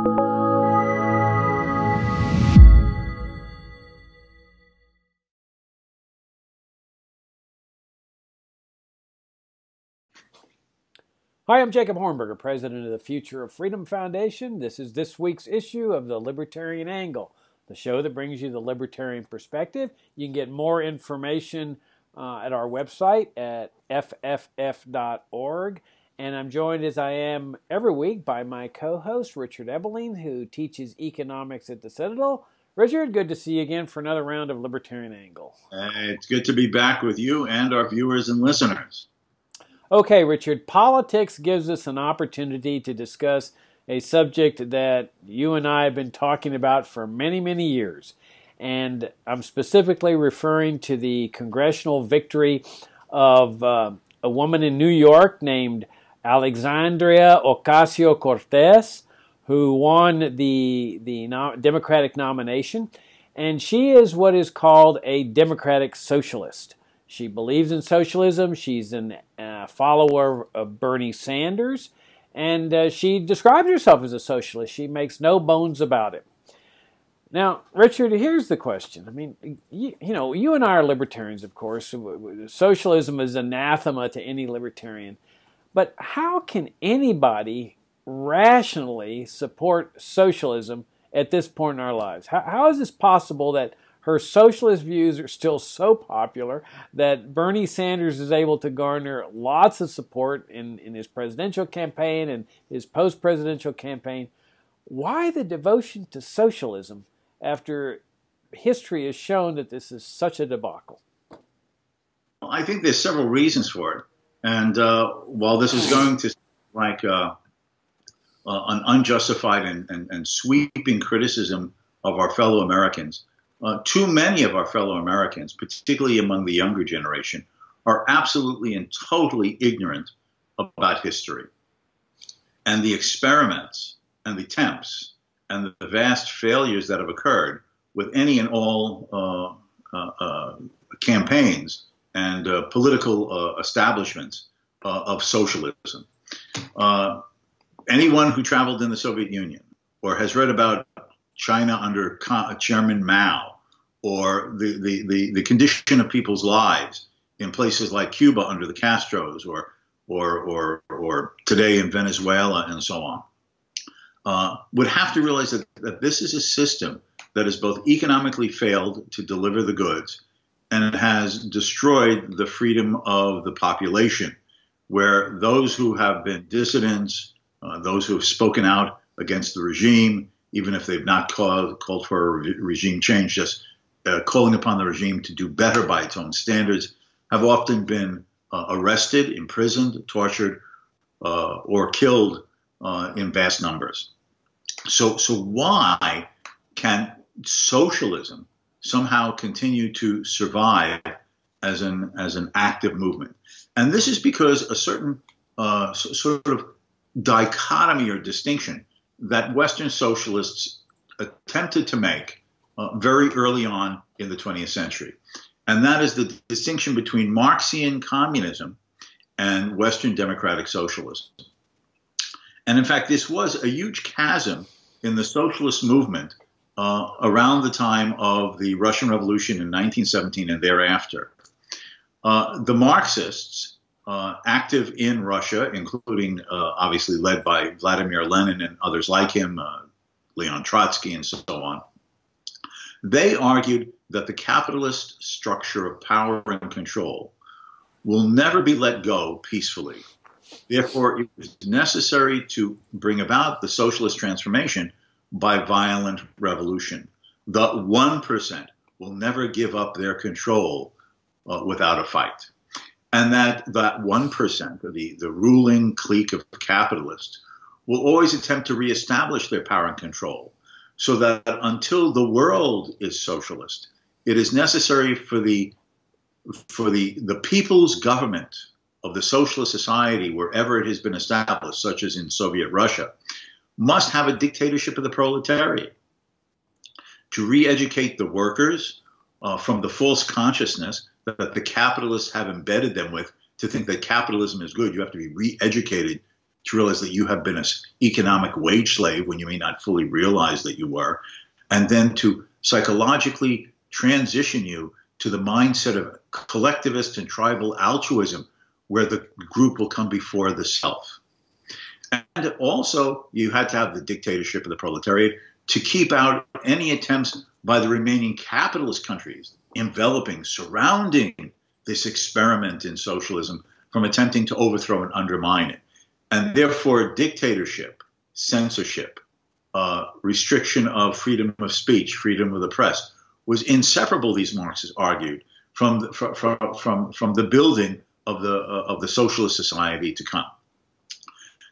Hi, I'm Jacob Hornberger, president of the Future of Freedom Foundation. This is this week's issue of the Libertarian Angle, the show that brings you the libertarian perspective. You can get more information at our website at fff.org. And I'm joined, as I am every week, by my co-host, Richard Ebeling, who teaches economics at the Citadel. Richard, good to see you again for another round of Libertarian Angle. It's good to be back with you and our viewers and listeners. Okay, Richard, politics gives us an opportunity to discuss a subject that you and I have been talking about for many, many years. And I'm specifically referring to the congressional victory of a woman in New York named Alexandria Ocasio-Cortez, who won the Democratic nomination. And she is what is called a Democratic socialist. She believes in socialism. She's a follower of Bernie Sanders, and she describes herself as a socialist. She makes no bones about it. Now, Richard, here's the question. I mean, you know, you and I are libertarians, of course. Socialism is anathema to any libertarian. But how can anybody rationally support socialism at this point in our lives? How is this possible that her socialist views are still so popular that Bernie Sanders is able to garner lots of support in his presidential campaign and his post-presidential campaign? Why the devotion to socialism after history has shown that this is such a debacle? Well, I think there's several reasons for it. And while this is going to like an unjustified and sweeping criticism of our fellow Americans, too many of our fellow Americans, particularly among the younger generation, are absolutely and totally ignorant about history and the experiments and the attempts and the vast failures that have occurred with any and all campaigns and political establishments of socialism. Anyone who traveled in the Soviet Union or has read about China under Chairman Mao, or the condition of people's lives in places like Cuba under the Castros, or today in Venezuela and so on, would have to realize that this is a system that has both economically failed to deliver the goods, and it has destroyed the freedom of the population, where those who have been dissidents, those who have spoken out against the regime, even if they've not called for a regime change, just calling upon the regime to do better by its own standards, have often been arrested, imprisoned, tortured, or killed in vast numbers. So why can socialism somehow continue to survive as an active movement? And this is because a certain sort of dichotomy or distinction that Western socialists attempted to make very early on in the 20th century. And that is the distinction between Marxian communism and Western democratic socialism. And in fact, this was a huge chasm in the socialist movement around the time of the Russian Revolution in 1917 and thereafter. The Marxists, active in Russia, including obviously led by Vladimir Lenin and others like him, Leon Trotsky and so on, they argued that the capitalist structure of power and control will never be let go peacefully. Therefore, it was necessary to bring about the socialist transformation by violent revolution. The 1% will never give up their control without a fight. And that 1%, the ruling clique of capitalists, will always attempt to reestablish their power and control, so that until the world is socialist, it is necessary for the people's government of the socialist society, wherever it has been established, such as in Soviet Russia, must have a dictatorship of the proletariat to re-educate the workers from the false consciousness that the capitalists have embedded them with, to think that capitalism is good. You have to be re-educated to realize that you have been an economic wage slave when you may not fully realize that you were, and then to psychologically transition you to the mindset of collectivist and tribal altruism, where the group will come before the self. And also, you had to have the dictatorship of the proletariat to keep out any attempts by the remaining capitalist countries enveloping, surrounding this experiment in socialism from attempting to overthrow and undermine it. And therefore, dictatorship, censorship, restriction of freedom of speech, freedom of the press, was inseparable, these Marxists argued, from the building of the socialist society to come.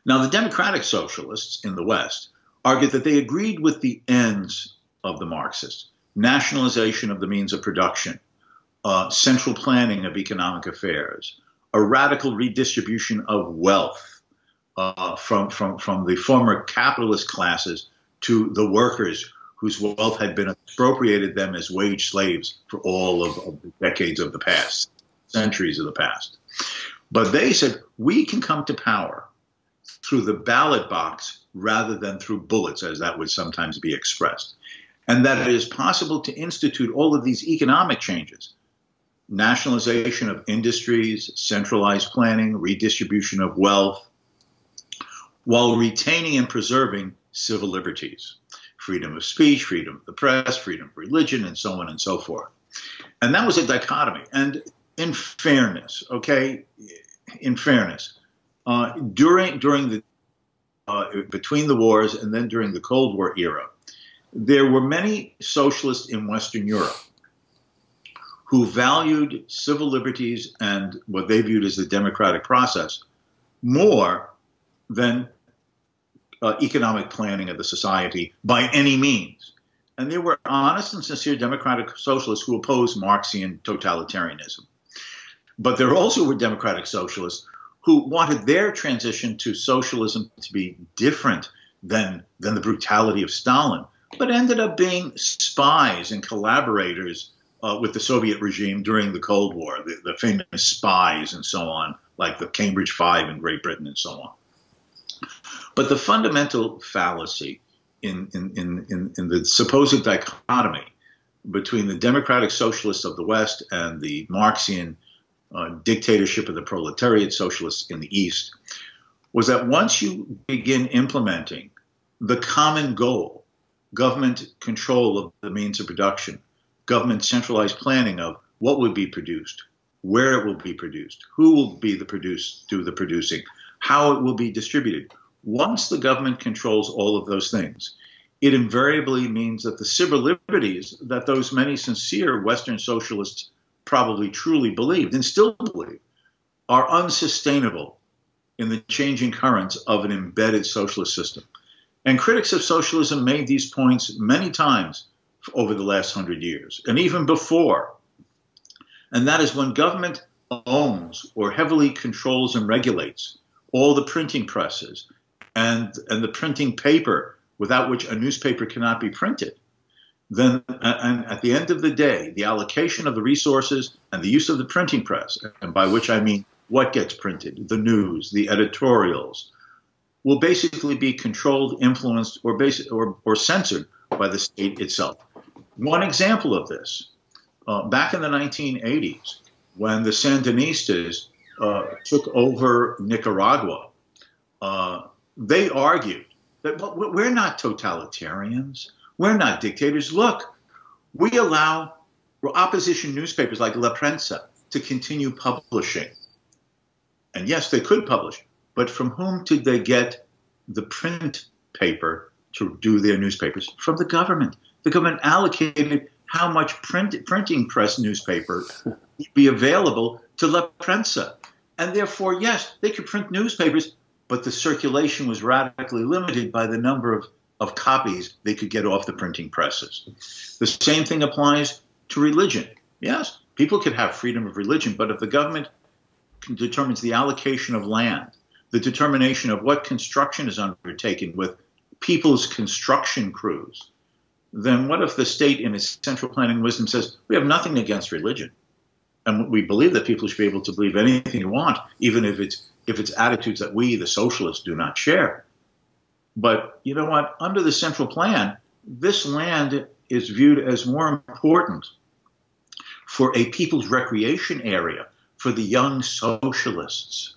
Now, the democratic socialists in the West argued that they agreed with the ends of the Marxists: nationalization of the means of production, central planning of economic affairs, a radical redistribution of wealth from the former capitalist classes to the workers whose wealth had been appropriated them as wage slaves for all of the decades of the past, centuries of the past. But they said, we can come to power through the ballot box rather than through bullets, as that would sometimes be expressed. And that it is possible to institute all of these economic changes: nationalization of industries, centralized planning, redistribution of wealth, while retaining and preserving civil liberties, freedom of speech, freedom of the press, freedom of religion, and so on and so forth. And that was a dichotomy. And in fairness, okay, in fairness, between the wars and then during the Cold War era, there were many socialists in Western Europe who valued civil liberties and what they viewed as the democratic process more than economic planning of the society by any means. And there were honest and sincere democratic socialists who opposed Marxian totalitarianism. But there also were democratic socialists who wanted their transition to socialism to be different than the brutality of Stalin, but ended up being spies and collaborators with the Soviet regime during the Cold War, the famous spies and so on, like the Cambridge Five in Great Britain and so on. But the fundamental fallacy in the supposed dichotomy between the democratic socialists of the West and the Marxian dictatorship of the proletariat socialists in the East was that once you begin implementing the common goal, government control of the means of production, government centralized planning of what would be produced, where it will be produced, who will be do the producing, how it will be distributed. Once the government controls all of those things, it invariably means that the civil liberties that those many sincere Western socialists probably truly believed and still believe are unsustainable in the changing currents of an embedded socialist system. And critics of socialism made these points many times over the last 100 years, and even before. And that is when government owns or heavily controls and regulates all the printing presses and the printing paper without which a newspaper cannot be printed, then and at the end of the day, the allocation of the resources and the use of the printing press, and by which I mean what gets printed, the news, the editorials, will basically be controlled, influenced, or censored by the state itself. One example of this, back in the 1980s, when the Sandinistas took over Nicaragua, they argued that we're not totalitarians. We're not dictators. Look, we allow opposition newspapers like La Prensa to continue publishing. And yes, they could publish, but from whom did they get the print paper to do their newspapers? From the government. The government allocated how much printing press newspaper would be available to La Prensa. And therefore, yes, they could print newspapers, but the circulation was radically limited by the number of copies they could get off the printing presses. The same thing applies to religion. Yes, people could have freedom of religion, but if the government determines the allocation of land, the determination of what construction is undertaken with people's construction crews, then what if the state in its central planning wisdom says, we have nothing against religion, and we believe that people should be able to believe anything they want, even if it's attitudes that we, the socialists, do not share. But you know what? Under the central plan, this land is viewed as more important for a people's recreation area for the young socialists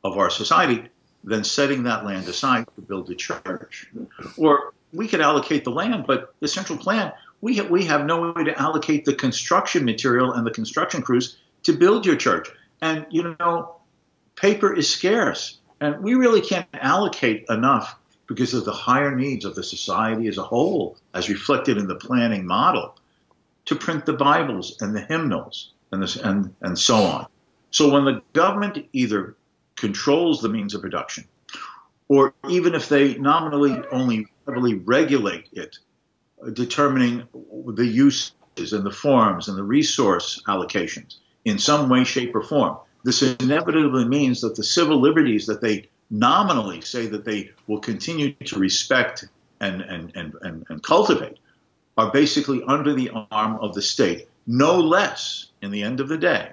of our society than setting that land aside to build a church. Or we could allocate the land, but the central plan, we have no way to allocate the construction material and the construction crews to build your church. And, you know, paper is scarce, and we really can't allocate enough because of the higher needs of the society as a whole, as reflected in the planning model, to print the Bibles and the hymnals and so on. So when the government either controls the means of production, or even if they nominally only heavily regulate it, determining the uses and the forms and the resource allocations in some way, shape, or form, this inevitably means that the civil liberties that they nominally say that they will continue to respect and cultivate are basically under the arm of the state, no less, in the end of the day,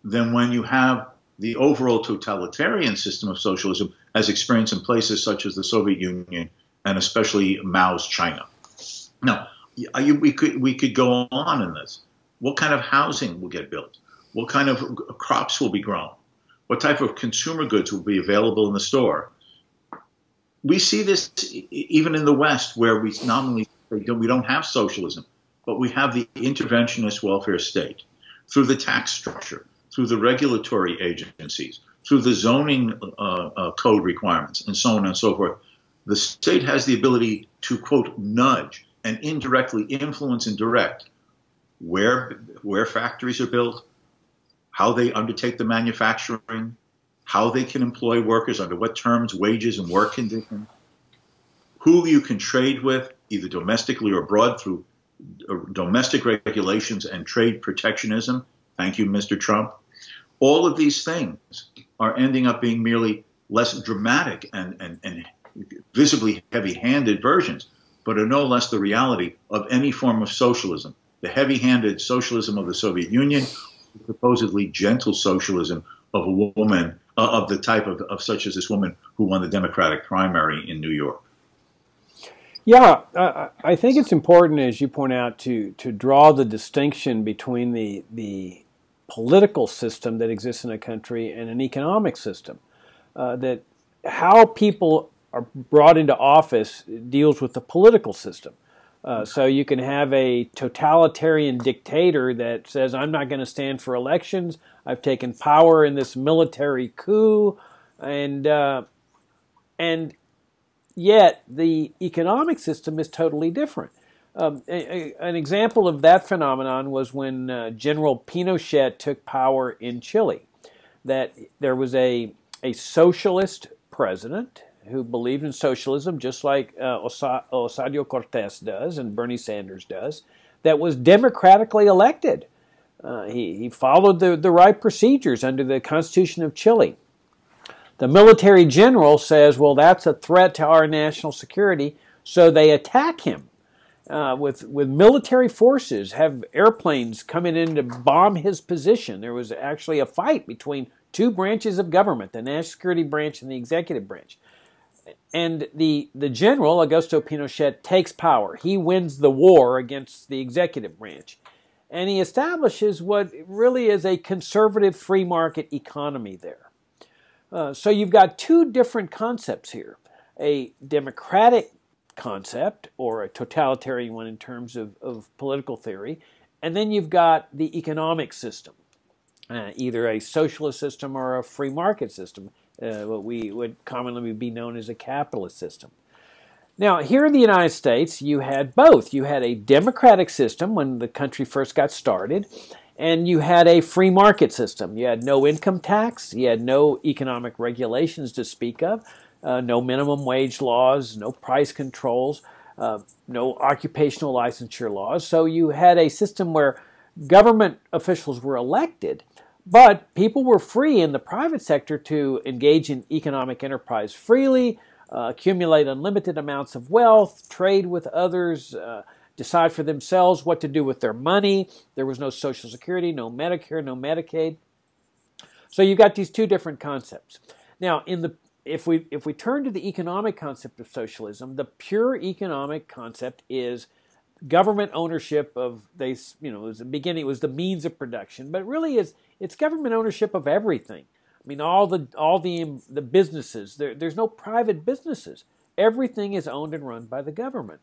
than when you have the overall totalitarian system of socialism as experienced in places such as the Soviet Union and especially Mao's China. Now, we could go on in this. What kind of housing will get built? What kind of crops will be grown? What type of consumer goods will be available in the store? We see this even in the West, where we nominally we don't have socialism, but we have the interventionist welfare state through the tax structure, through the regulatory agencies, through the zoning code requirements, and so on and so forth. The state has the ability to, quote, nudge and indirectly influence and direct where factories are built, how they undertake the manufacturing, how they can employ workers, under what terms, wages, and work conditions, who you can trade with, either domestically or abroad, through domestic regulations and trade protectionism. Thank you, Mr. Trump. All of these things are ending up being merely less dramatic and visibly heavy-handed versions, but are no less the reality of any form of socialism. The heavy-handed socialism of the Soviet Union, supposedly gentle socialism of a woman, of the type of such as this woman who won the Democratic primary in New York. Yeah, I think it's important, as you point out, to draw the distinction between the political system that exists in a country and an economic system. That how people are brought into office deals with the political system. So you can have a totalitarian dictator that says, I'm not going to stand for elections, I've taken power in this military coup, and yet the economic system is totally different. An example of that phenomenon was when General Pinochet took power in Chile. That there was a socialist president who believed in socialism, just like Ocasio Cortez does and Bernie Sanders does, that was democratically elected. He followed the right procedures under the Constitution of Chile. The military general says, well, that's a threat to our national security, so they attack him with military forces, have airplanes coming in to bomb his position. There was actually a fight between two branches of government, the national security branch and the executive branch. And the general, Augusto Pinochet, takes power. He wins the war against the executive branch. And he establishes what really is a conservative free market economy there. So you've got two different concepts here. A democratic concept, or a totalitarian one in terms of political theory. And then you've got the economic system, either a socialist system or a free market system. What would commonly be known as a capitalist system. Now, here in the United States, you had both. You had a democratic system when the country first got started, and you had a free market system. You had no income tax, you had no economic regulations to speak of, no minimum wage laws, no price controls, no occupational licensure laws. So you had a system where government officials were elected, but people were free in the private sector to engage in economic enterprise freely, accumulate unlimited amounts of wealth, trade with others, decide for themselves what to do with their money. There was no Social Security, no Medicare, no Medicaid. So you've got these two different concepts. Now, if we turn to the economic concept of socialism, the pure economic concept is government ownership of it was the beginning, it was the means of production, but really it's government ownership of everything. I mean, all the businesses. There's no private businesses. Everything is owned and run by the government.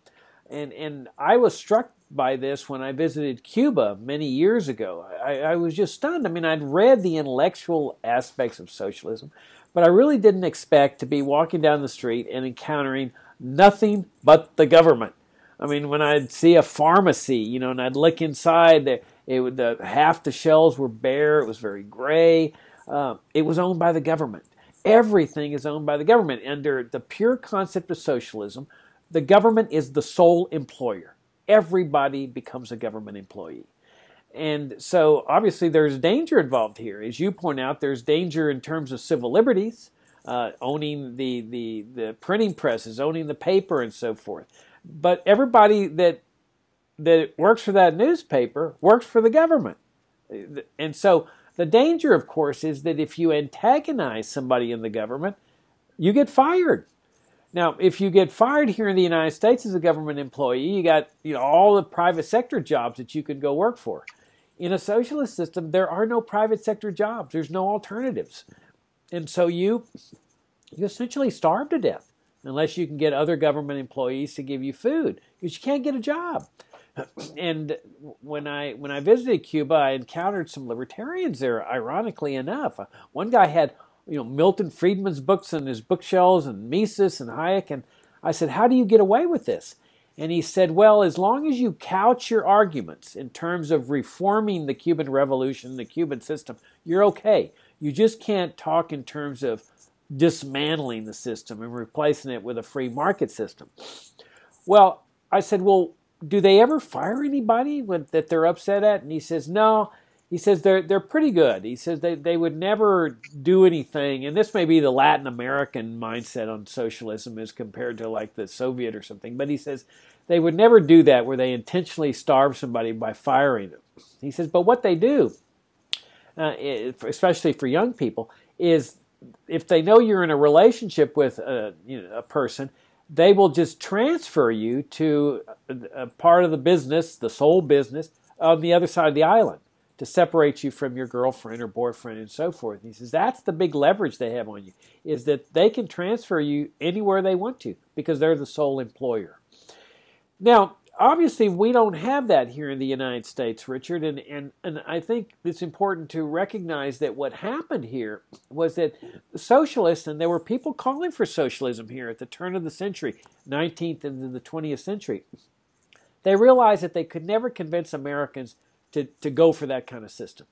And I was struck by this when I visited Cuba many years ago. I was just stunned. I mean, I'd read the intellectual aspects of socialism, but I really didn't expect to be walking down the street and encountering nothing but the government. I mean, when I'd see a pharmacy, and I'd look inside, half the shelves were bare. It was very gray. It was owned by the government. Everything is owned by the government. Under the pure concept of socialism, the government is the sole employer. Everybody becomes a government employee. And so obviously there's danger involved here. As you point out, there's danger in terms of civil liberties, owning the printing presses, owning the paper and so forth. But everybody that works for that newspaper works for the government. And so the danger, of course, is that if you antagonize somebody in the government, you get fired. Now, if you get fired here in the United States as a government employee, you got all the private sector jobs that you could go work for. In a socialist system, there are no private sector jobs. There's no alternatives. And so you essentially starve to death unless you can get other government employees to give you food, because you can't get a job. And when I visited Cuba, I encountered some libertarians there, ironically enough. One guy had Milton Friedman's books on his bookshelves and Mises and Hayek, and I said, how do you get away with this? And he said, well, as long as you couch your arguments in terms of reforming the Cuban Revolution, the Cuban system, you're okay. You just can't talk in terms of dismantling the system and replacing it with a free market system. Well, I said, well, do they ever fire anybody that they're upset at? And he says, no. He says they're pretty good. He says they would never do anything, and this may be the Latin American mindset on socialism as compared to like the Soviet or something, but he says they would never do that where they intentionally starve somebody by firing them. He says, but what they do, especially for young people, is if they know you're in a relationship with a person, they will just transfer you to a part of the business, the sole business, on the other side of the island, to separate you from your girlfriend or boyfriend and so forth. And he says that's the big leverage they have on you, is that they can transfer you anywhere they want to because they're the sole employer. Now, obviously, we don't have that here in the United States, Richard, and I think it's important to recognize that what happened here was that the socialists, and there were people calling for socialism here at the turn of the century, 19th into the 20th century, they realized that they could never convince Americans to go for that kind of system.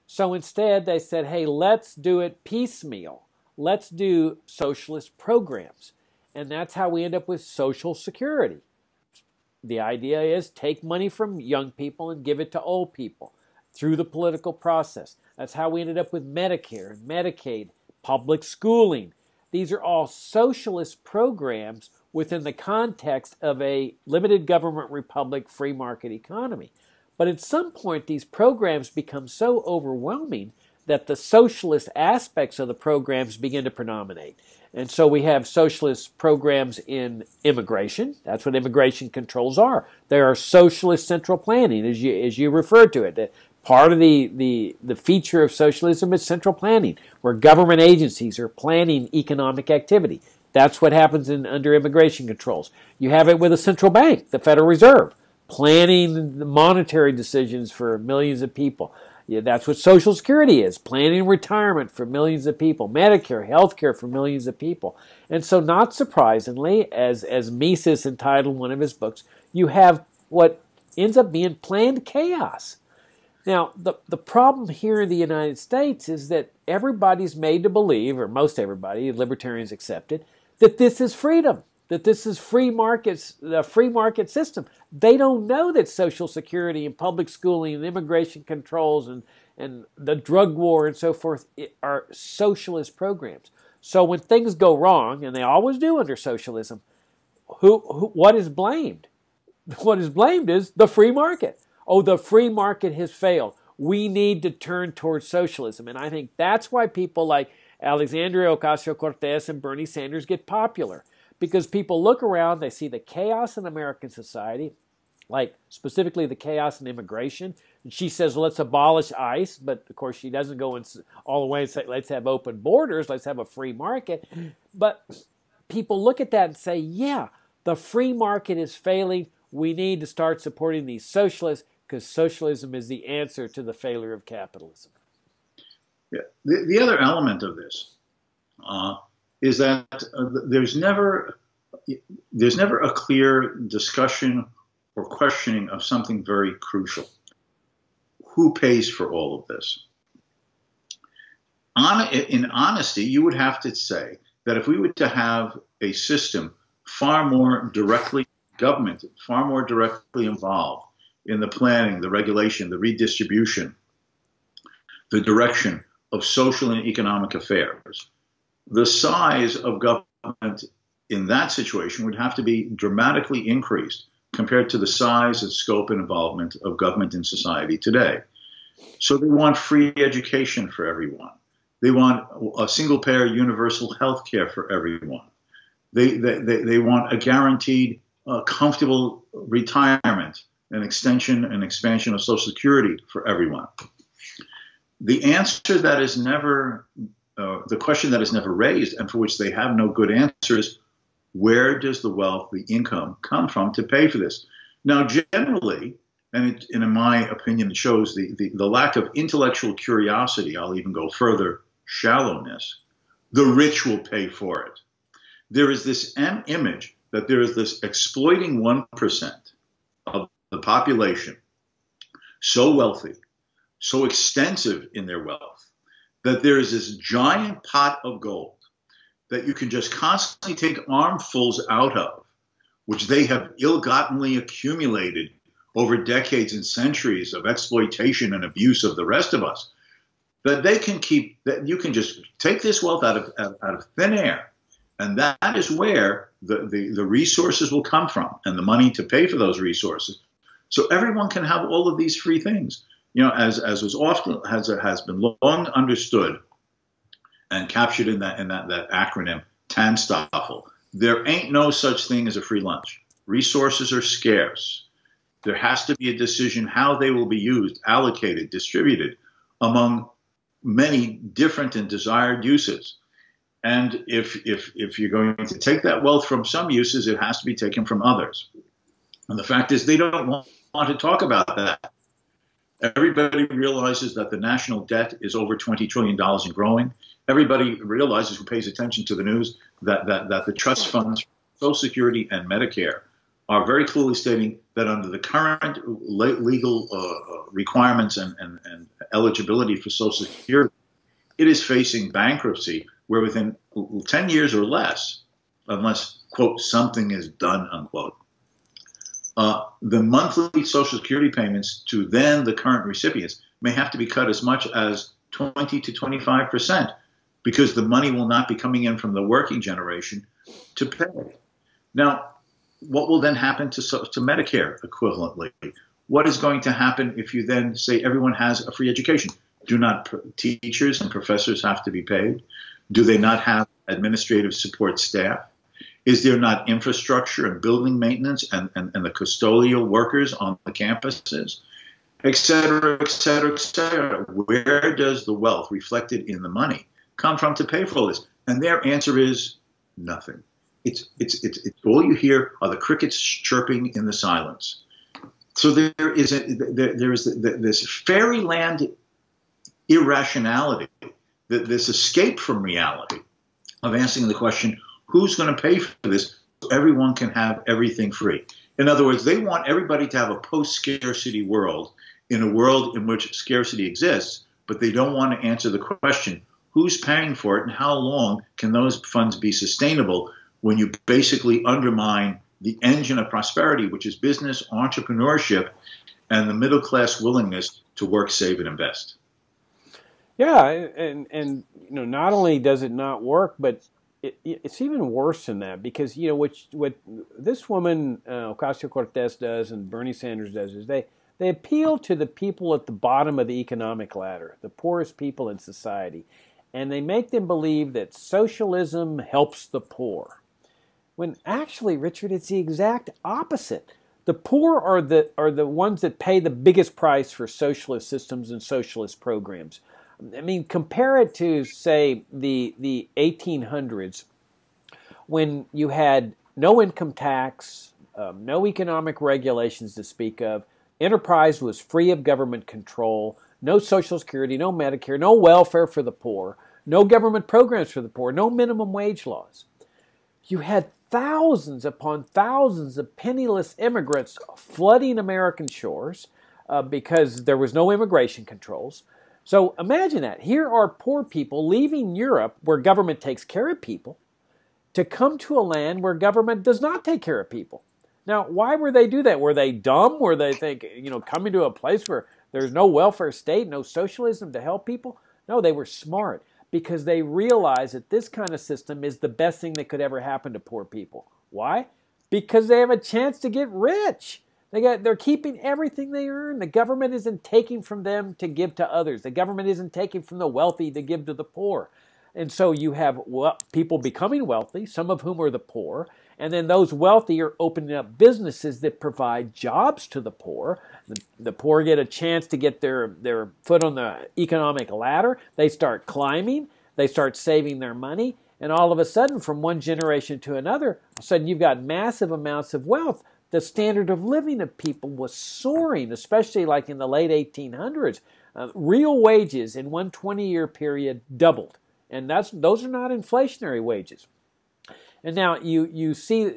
So instead, they said, hey, let's do it piecemeal. Let's do socialist programs. And that's how we end up with Social Security. The idea is take money from young people and give it to old people through the political process. That's how we ended up with Medicare and Medicaid, public schooling. These are all socialist programs within the context of a limited government republic free market economy. But at some point, these programs become so overwhelming that the socialist aspects of the programs begin to predominate. And so we have socialist programs in immigration. That's what immigration controls are. They are socialist central planning, as you referred to it. Part of the feature of socialism is central planning, where government agencies are planning economic activity. That's what happens under immigration controls. You have it with a central bank, the Federal Reserve, planning the monetary decisions for millions of people. Yeah, that's what Social Security is, planning retirement for millions of people, Medicare, healthcare for millions of people. And so not surprisingly, as Mises entitled one of his books, you have what ends up being planned chaos. Now, the problem here in the United States is that everybody's made to believe, or most everybody, libertarians accepted, that this is freedom, that this is free markets, the free market system. They don't know that Social Security and public schooling and immigration controls and the drug war and so forth are socialist programs. So when things go wrong, and they always do under socialism, what is blamed? what is blamed is the free market. Oh, the free market has failed. We need to turn towards socialism. And I think that's why people like Alexandria Ocasio-Cortez and Bernie Sanders get popular. Because people look around, they see the chaos in American society, like specifically the chaos in immigration. And she says, let's abolish ICE. But, of course, she doesn't go all the way and say, let's have open borders, let's have a free market. But people look at that and say, yeah, the free market is failing. We need to start supporting these socialists because socialism is the answer to the failure of capitalism. Yeah. The other element of this is that there's never a clear discussion or questioning of something very crucial. Who pays for all of this? In honesty, you would have to say that if we were to have a system far more directly governmented, far more directly involved in the planning, the regulation, the redistribution, the direction of social and economic affairs, the size of government in that situation would have to be dramatically increased compared to the size and scope and involvement of government in society today. So they want free education for everyone. They want a single-payer universal health care for everyone. They want a guaranteed comfortable retirement, an extension and expansion of Social Security for everyone. The answer that is never, the question that is never raised and for which they have no good answer is, where does the wealth, the income come from to pay for this? Now, generally, and in my opinion, it shows the lack of intellectual curiosity, I'll even go further, shallowness. The rich will pay for it. There is this image that there is this exploiting 1% of the population, so wealthy, so extensive in their wealth, that there is this giant pot of gold that you can just constantly take armfuls out of, which they have ill-gottenly accumulated over decades and centuries of exploitation and abuse of the rest of us, that they can keep, that you can just take this wealth out of thin air, and that is where the resources will come from, and the money to pay for those resources. So everyone can have all of these free things. You know, as was often has been long understood and captured in that acronym TANSTAFL, there ain't no such thing as a free lunch. Resources are scarce. There has to be a decision how they will be used, allocated, distributed among many different and desired uses. And if you're going to take that wealth from some uses, it has to be taken from others. And the fact is, they don't want to talk about that. Everybody realizes that the national debt is over $20 trillion and growing. Everybody realizes, who pays attention to the news, that the trust funds, Social Security and Medicare, are very clearly stating that under the current legal requirements and eligibility for Social Security, it is facing bankruptcy, where within 10 years or less, unless, quote, something is done, unquote, the monthly Social Security payments to then the current recipients may have to be cut as much as 20 to 25%, because the money will not be coming in from the working generation to pay. Now, what will then happen to Medicare equivalently? What is going to happen if you then say everyone has a free education? Do not teachers and professors have to be paid? Do they not have administrative support staff? Is there not infrastructure and building maintenance and the custodial workers on the campuses, et cetera, et cetera, et cetera? Where does the wealth reflected in the money come from to pay for all this? And their answer is nothing. It's all you hear are the crickets chirping in the silence. So there is this fairyland irrationality, this escape from reality of answering the question, who's going to pay for this so everyone can have everything free? In other words, they want everybody to have a post-scarcity world, in a world in which scarcity exists, but they don't want to answer the question, who's paying for it and how long can those funds be sustainable when you basically undermine the engine of prosperity, which is business, entrepreneurship, and the middle class willingness to work, save, and invest. Yeah, and you know, not only does it not work, but it's even worse than that, because what this woman Ocasio-Cortez does and Bernie Sanders does is they appeal to the people at the bottom of the economic ladder, the poorest people in society, and they make them believe that socialism helps the poor. When actually, Richard, it's the exact opposite. The poor are the ones that pay the biggest price for socialist systems and socialist programs. I mean, compare it to, say, the 1800s, when you had no income tax, no economic regulations to speak of, enterprise was free of government control, no Social Security, no Medicare, no welfare for the poor, no government programs for the poor, no minimum wage laws. You had thousands upon thousands of penniless immigrants flooding American shores because there was no immigration controls. So imagine that. Here are poor people leaving Europe, where government takes care of people, to come to a land where government does not take care of people. Now, why were they do that? Were they dumb? Were they coming to a place where there's no welfare state, no socialism to help people? No, they were smart, because they realized that this kind of system is the best thing that could ever happen to poor people. Why? Because they have a chance to get rich. They're keeping everything they earn. The government isn't taking from them to give to others. The government isn't taking from the wealthy to give to the poor. And so you have people becoming wealthy, some of whom are the poor, and then those wealthy are opening up businesses that provide jobs to the poor. The poor get a chance to get their foot on the economic ladder. They start climbing. They start saving their money. And all of a sudden, from one generation to another, all of a sudden you've got massive amounts of wealth. The standard of living of people was soaring, especially like in the late 1800s. Real wages in one 20-year period doubled. And those are not inflationary wages. And now you see,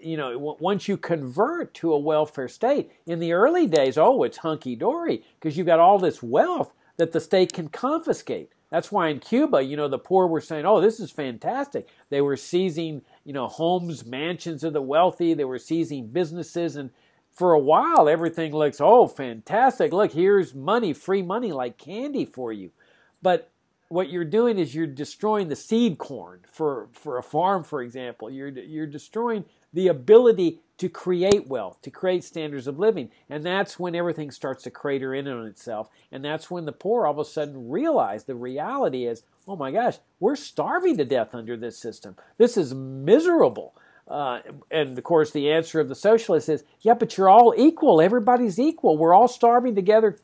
once you convert to a welfare state, in the early days, it's hunky-dory, because you've got all this wealth that the state can confiscate. That's why in Cuba, the poor were saying, oh, this is fantastic. They were seizing, homes, mansions of the wealthy. They were seizing businesses. And for a while, everything looks, oh, fantastic. Look, here's money, free money like candy for you. But what you're doing is you're destroying the seed corn for a farm, for example. You're destroying the ability to create wealth, to create standards of living. And that's when everything starts to crater in on itself. And that's when the poor all of a sudden realize the reality is, oh my gosh, we're starving to death under this system. This is miserable. And of course, the answer of the socialist is, yeah, but you're all equal. Everybody's equal. We're all starving together.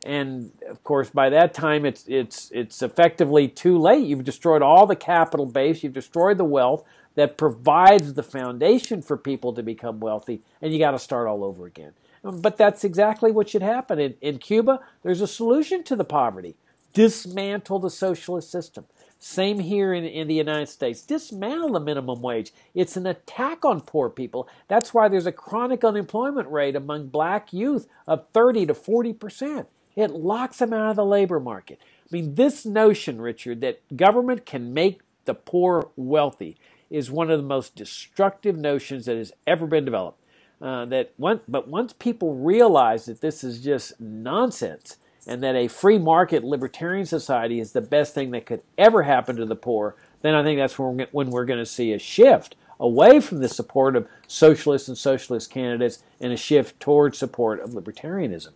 And of course, by that time, it's effectively too late. You've destroyed all the capital base. You've destroyed the wealth that provides the foundation for people to become wealthy, and you got to start all over again. But that's exactly what should happen. In Cuba, there's a solution to the poverty. Dismantle the socialist system. Same here in the United States. Dismantle the minimum wage. It's an attack on poor people. That's why there's a chronic unemployment rate among black youth of 30 to 40%. It locks them out of the labor market. I mean, this notion, Richard, that government can make the poor wealthy is one of the most destructive notions that has ever been developed. But once people realize that this is just nonsense, and that a free market libertarian society is the best thing that could ever happen to the poor, then I think that's when we're going to see a shift away from the support of socialists and socialist candidates and a shift towards support of libertarianism.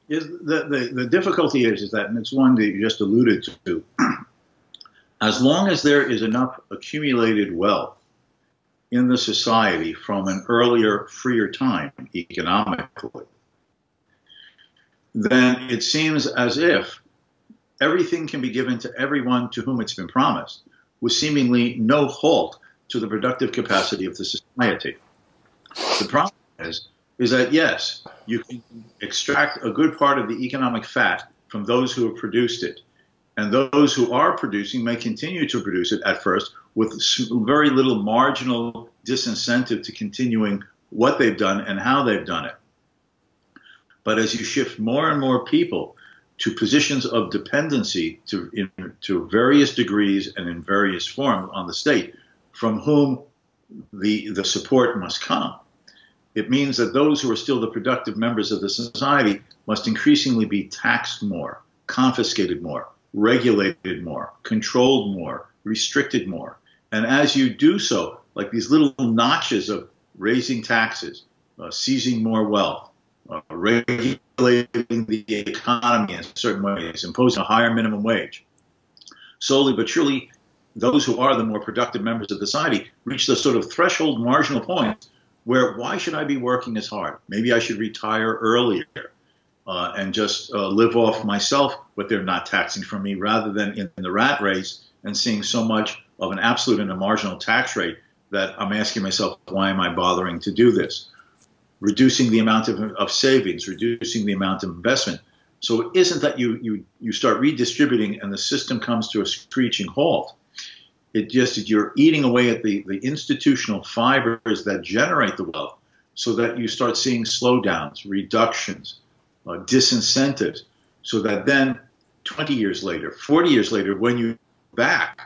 The difficulty is that, and it's one that you just alluded to, as long as there is enough accumulated wealth in the society from an earlier, freer time economically, then it seems as if everything can be given to everyone to whom it's been promised, with seemingly no halt to the productive capacity of the society. The problem is that, yes, you can extract a good part of the economic fat from those who have produced it. And those who are producing may continue to produce it at first with very little marginal disincentive to continuing what they've done and how they've done it. But as you shift more and more people to positions of dependency to various degrees and in various forms on the state, from whom the support must come, it means that those who are still the productive members of the society must increasingly be taxed more, confiscated more, regulated more, controlled more, restricted more. And as you do so, like these little notches of raising taxes, seizing more wealth, regulating the economy in certain ways, imposing a higher minimum wage, slowly but surely, those who are the more productive members of society reach the sort of threshold marginal point where, why should I be working as hard? Maybe I should retire earlier and just live off myself what they're not taxing from me, rather than in the rat race and seeing so much of an absolute and a marginal tax rate that I'm asking myself, why am I bothering to do this? Reducing the amount of savings, reducing the amount of investment. So it isn't that you start redistributing and the system comes to a screeching halt. It just, you're eating away at the institutional fibers that generate the wealth, so that you start seeing slowdowns, reductions, disincentives, so that then 20 years later, 40 years later, when you back,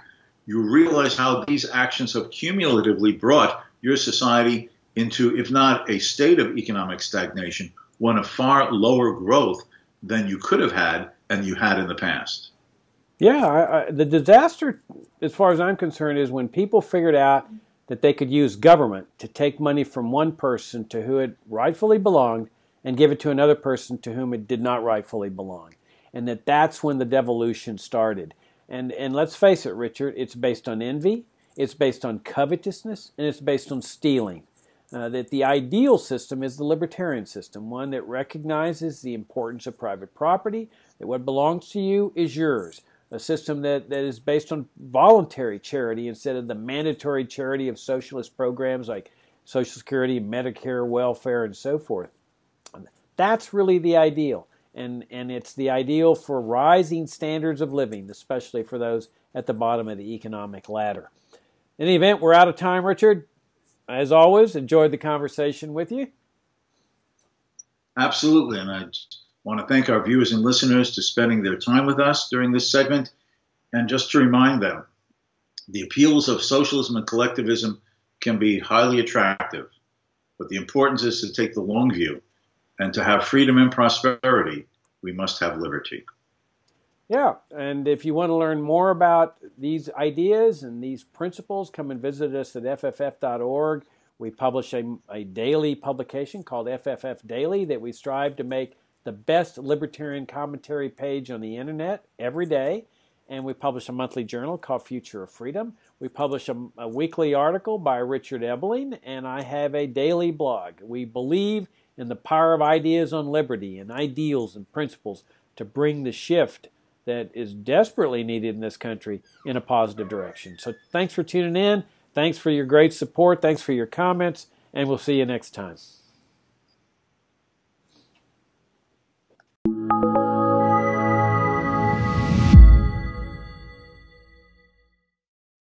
you realize how these actions have cumulatively brought your society into, if not a state of economic stagnation, one of far lower growth than you could have had and you had in the past. Yeah, the disaster, as far as I'm concerned, is when people figured out that they could use government to take money from one person to whom it rightfully belonged and give it to another person to whom it did not rightfully belong. And that's when the devolution started. And let's face it, Richard, it's based on envy, it's based on covetousness, and it's based on stealing. That the ideal system is the libertarian system, one that recognizes the importance of private property, that what belongs to you is yours. A system that is based on voluntary charity instead of the mandatory charity of socialist programs like Social Security, Medicare, welfare, and so forth. That's really the ideal. And it's the ideal for rising standards of living, especially for those at the bottom of the economic ladder. In the event, we're out of time, Richard. As always, enjoyed the conversation with you. Absolutely. And I want to thank our viewers and listeners for spending their time with us during this segment. And just to remind them, the appeals of socialism and collectivism can be highly attractive, but the importance is to take the long view. And to have freedom and prosperity, we must have liberty. Yeah, and if you want to learn more about these ideas and these principles, come and visit us at fff.org. We publish a daily publication called FFF Daily that we strive to make the best libertarian commentary page on the internet every day. And we publish a monthly journal called Future of Freedom. We publish a weekly article by Richard Ebeling, and I have a daily blog. We believe in the power of ideas on liberty and ideals and principles to bring the shift that is desperately needed in this country in a positive direction. So thanks for tuning in. Thanks for your great support. Thanks for your comments, and we'll see you next time.